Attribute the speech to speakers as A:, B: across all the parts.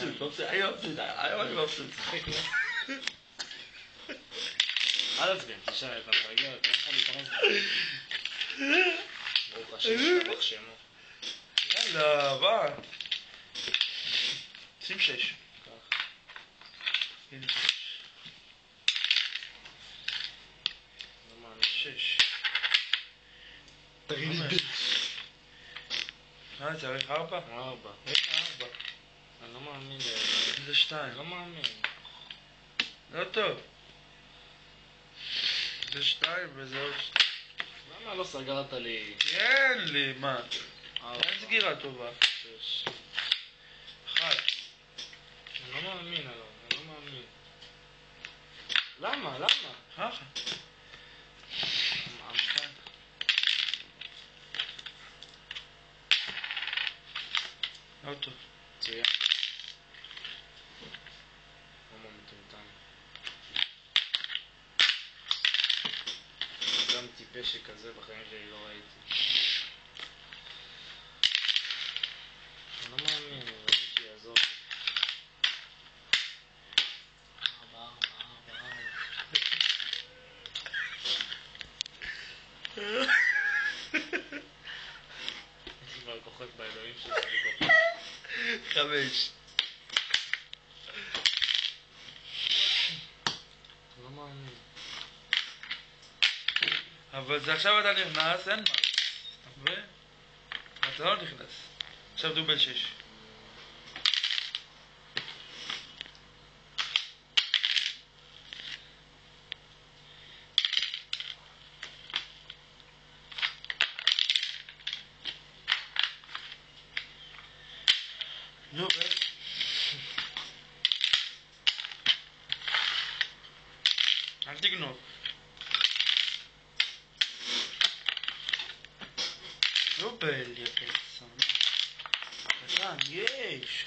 A: מבסוט, היום אני מבסוט.
B: אל תצביע, תשאר את הפרגע, אתה יכול להיכנס ברוך השם, שתבח שמו.
A: יאללה, בא. שים 6.
B: כך.
A: הנה 6.
B: לא מאמין.
A: 6. תגיד לי. צריך 4?
B: 4.
A: הנה 4.
B: אני לא מאמין.
A: זה 2.
B: אני לא מאמין.
A: לא טוב. זה 2 וזה עוד 2.
B: למה לא סגרת לי?
A: אין לי, מה? אין סגירה טובה.
B: 6.
A: 1.
B: אני לא מאמין, אלון. אני לא מאמין. למה? למה?
A: ככה. לא טוב.
B: מצוין. הומו מטומטם. גם טיפש שכזה בחיים שלי לא ראיתי. אני לא מאמין, אני לא שיעזור לי. 4. יש לי כבר כוחות באלוהים שלי, כוחות.
A: 5.
B: לא מאמין.
A: אבל זה עכשיו אתה נכנס, אין מה. אתה לא נכנס. עכשיו דובל 6. נו, אל תגנוב. דובל, יא פרסונה. קטן, יש.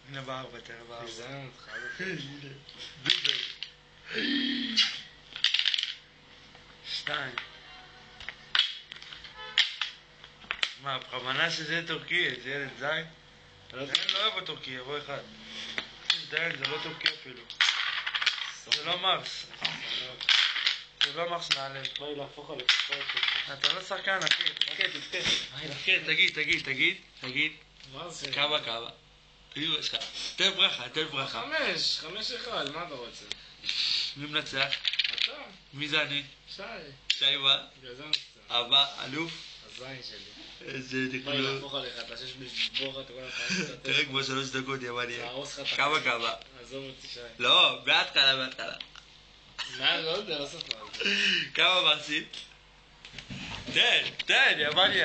A: הנה ב4, תראה ב4.
B: תזיין אותך.
A: דובל. 2. מה, בכוונה שזה טורקי, זה ילד זין? אני לא אוהב טורקי, יבוא אחד. דיין, זה לא טורקי אפילו. זה לא מרס. זה לא מרס נעלם.
B: בואי להפוך עליך.
A: אתה לא שחקן, אחי. תבכה. תגיד.
B: מה זה?
A: כמה. תן ברכה.
B: 5-1, מה אתה רוצה?
A: מי מנצח?
B: אתה?
A: מי זה אני? שי מה?
B: גזן קצת.
A: אבא, אלוף?
B: הזין שלי.
A: איזה
B: בואי
A: דקלו.
B: להפוך עליך, אתה שיש בשבור לך את כל הפעמים.
A: תראה כמו 3 דקות ימני.
B: תהרוס לך את
A: כמה.
B: עזוב אותי שי.
A: לא, בהתחלה.
B: לא יודע, לא ספר.
A: כמה מרסים? תן, ימני.